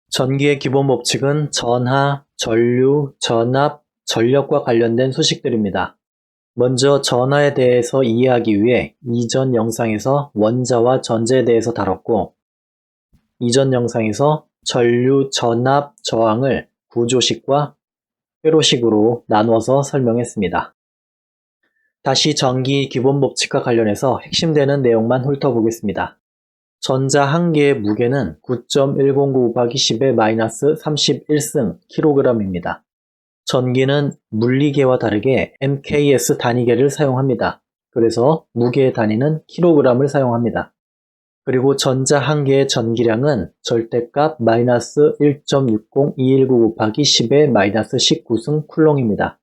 전기의 기본 법칙은 전하, 전류, 전압, 전력과 관련된 수식들입니다. 먼저 전하에 대해서 이해하기 위해 이전 영상에서 원자와 전자에 대해서 다뤘고, 이전 영상에서 전류, 전압, 저항을 구조식과 회로식으로 나누어서 설명했습니다. 다시 전기 기본 법칙과 관련해서 핵심되는 내용만 훑어보겠습니다. 전자 한 개의 무게는 9.109 곱하기 10의 마이너스 31승 kg입니다. 전기는 물리계와 다르게 MKS 단위계를 사용합니다. 그래서 무게의 단위는 kg을 사용합니다. 그리고 전자 한 개의 전기량은 절대값 마이너스 1.60219 곱하기 10의 마이너스 19승 쿨롱입니다.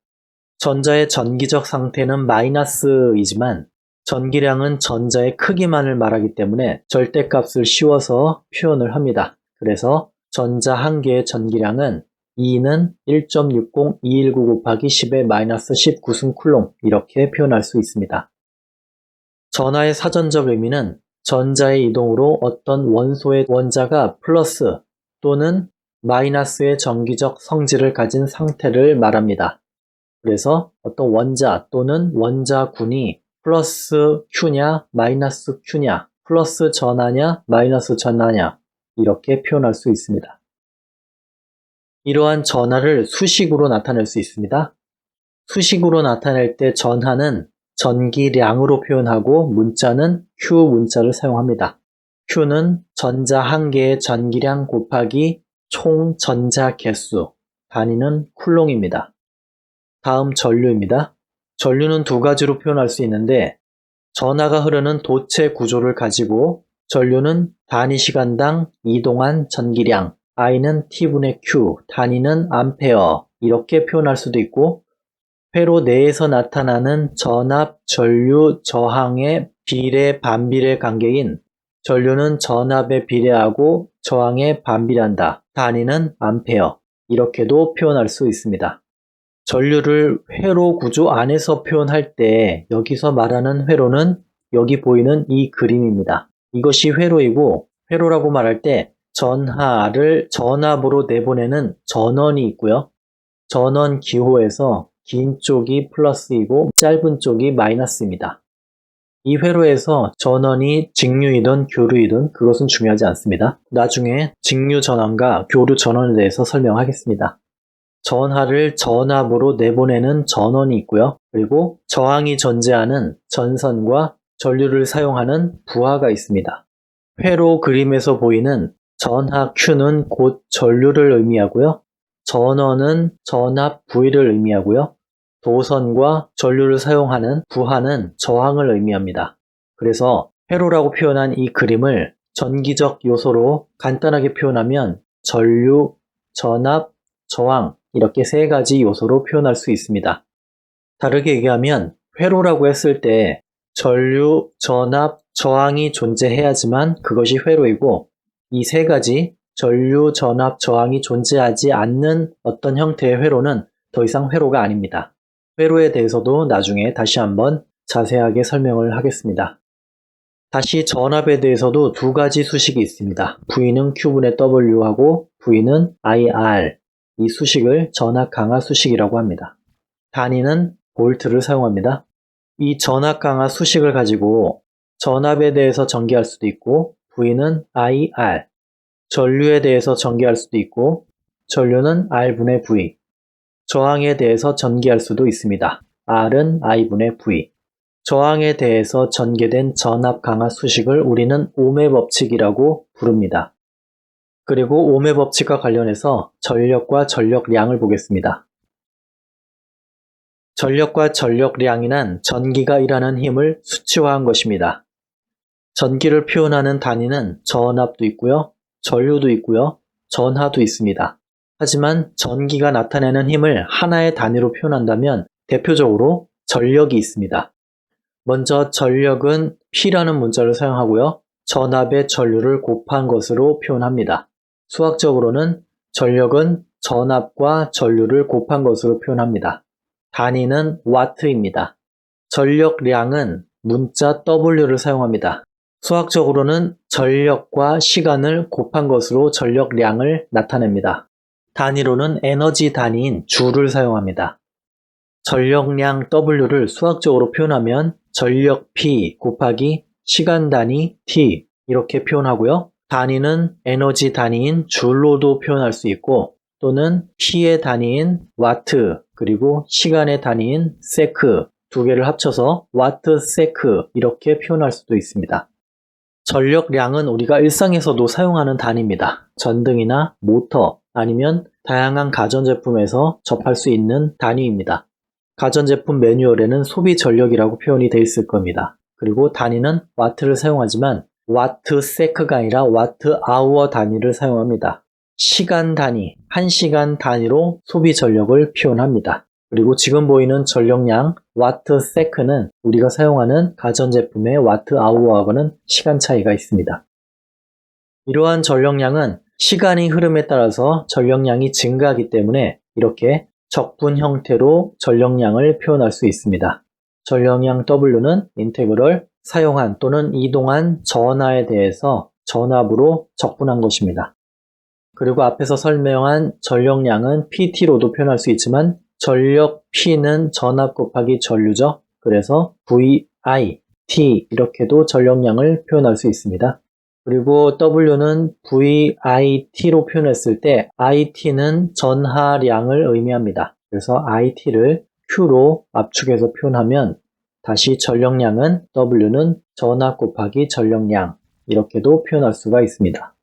전자의 전기적 상태는 마이너스이지만 전기량은 전자의 크기만을 말하기 때문에 절대값을 씌워서 표현을 합니다. 그래서 전자 한 개의 전기량은 E는 1.60219 곱하기 10의 마이너스 19승 쿨롱 이렇게 표현할 수 있습니다. 전하의 사전적 의미는 전자의 이동으로 어떤 원소의 원자가 플러스 또는 마이너스의 전기적 성질을 가진 상태를 말합니다. 그래서 어떤 원자 또는 원자군이 플러스 Q냐 마이너스 Q냐 플러스 전하냐 마이너스 전하냐 이렇게 표현할 수 있습니다. 이러한 전하를 수식으로 나타낼 수 있습니다. 수식으로 나타낼 때 전하는 전기량으로 표현하고 문자는 Q 문자를 사용합니다. Q는 전자 한 개의 전기량 곱하기 총 전자 개수, 단위는 쿨롱입니다. 다음 전류입니다. 전류는 두 가지로 표현할 수 있는데 전하가 흐르는 도체 구조를 가지고 전류는 단위 시간당 이동한 전기량, I는 T분의 Q, 단위는 암페어 이렇게 표현할 수도 있고 회로 내에서 나타나는 전압, 전류, 저항의 비례, 반비례 관계인 전류는 전압에 비례하고 저항에 반비례한다. 단위는 암페어 이렇게도 표현할 수 있습니다. 전류를 회로 구조 안에서 표현할 때 여기서 말하는 회로는 여기 보이는 이 그림입니다. 이것이 회로이고 회로라고 말할 때 전하를 전압으로 내보내는 전원이 있고요. 전원 기호에서 긴 쪽이 플러스이고 짧은 쪽이 마이너스입니다. 이 회로에서 전원이 직류이든 교류이든 그것은 중요하지 않습니다. 나중에 직류 전원과 교류 전원에 대해서 설명하겠습니다. 전하를 전압으로 내보내는 전원이 있고요. 그리고 저항이 존재하는 전선과 전류를 사용하는 부하가 있습니다. 회로 그림에서 보이는 전하 Q는 곧 전류를 의미하고요. 전원은 전압 V를 의미하고요. 도선과 전류를 사용하는 부하는 저항을 의미합니다. 그래서 회로라고 표현한 이 그림을 전기적 요소로 간단하게 표현하면 전류, 전압, 저항 이렇게 세 가지 요소로 표현할 수 있습니다. 다르게 얘기하면 회로라고 했을 때 전류, 전압, 저항이 존재해야지만 그것이 회로이고 이 세 가지 전류, 전압, 저항이 존재하지 않는 어떤 형태의 회로는 더 이상 회로가 아닙니다. 회로에 대해서도 나중에 다시 한번 자세하게 설명을 하겠습니다. 다시 전압에 대해서도 두 가지 수식이 있습니다. V는 Q분의 W하고 V는 IR 이 수식을 전압 강화 수식이라고 합니다. 단위는 볼트를 사용합니다. 이 전압 강화 수식을 가지고 전압에 대해서 전개할 수도 있고 V는 IR, 전류에 대해서 전개할 수도 있고 전류는 R분의 V, 저항에 대해서 전개할 수도 있습니다. R은 I분의 V. 저항에 대해서 전개된 전압 강화 수식을 우리는 ohm의 법칙이라고 부릅니다. 그리고 ohm의 법칙과 관련해서 전력과 전력량을 보겠습니다. 전력과 전력량이란 전기가 일하는 힘을 수치화한 것입니다. 전기를 표현하는 단위는 전압도 있고요, 전류도 있고요, 전하도 있습니다. 하지만 전기가 나타내는 힘을 하나의 단위로 표현한다면 대표적으로 전력이 있습니다. 먼저 전력은 P라는 문자를 사용하고요. 전압의 전류를 곱한 것으로 표현합니다. 수학적으로는 전력은 전압과 전류를 곱한 것으로 표현합니다. 단위는 와트입니다. 전력량은 문자 W를 사용합니다. 수학적으로는 전력과 시간을 곱한 것으로 전력량을 나타냅니다. 단위로는 에너지 단위인 줄을 사용합니다. 전력량 W를 수학적으로 표현하면 전력 P 곱하기 시간 단위 T 이렇게 표현하고요. 단위는 에너지 단위인 줄로도 표현할 수 있고 또는 P의 단위인 와트 그리고 시간의 단위인 세크 두 개를 합쳐서 와트 세크 이렇게 표현할 수도 있습니다. 전력량은 우리가 일상에서도 사용하는 단위입니다. 전등이나 모터 아니면 다양한 가전제품에서 접할 수 있는 단위입니다. 가전제품 매뉴얼에는 소비 전력이라고 표현이 되어 있을 겁니다. 그리고 단위는 와트를 사용하지만 와트 세크가 아니라 와트 아워 단위를 사용합니다. 시간 단위, 1시간 단위로 소비 전력을 표현합니다. 그리고 지금 보이는 전력량 와트 세크는 우리가 사용하는 가전제품의 와트 아워하고는 시간 차이가 있습니다. 이러한 전력량은 시간이 흐름에 따라서 전력량이 증가하기 때문에 이렇게 적분 형태로 전력량을 표현할 수 있습니다. 전력량 W는 인테그럴 사용한 또는 이동한 전하에 대해서 전압으로 적분한 것입니다. 그리고 앞에서 설명한 전력량은 PT로도 표현할 수 있지만 전력 P는 전압 곱하기 전류죠. 그래서 VI, T 이렇게도 전력량을 표현할 수 있습니다. 그리고 W는 VIT로 표현했을 때 IT는 전하량을 의미합니다. 그래서 IT를 Q로 압축해서 표현하면 다시 전력량은 W는 전압 곱하기 전력량 이렇게도 표현할 수가 있습니다.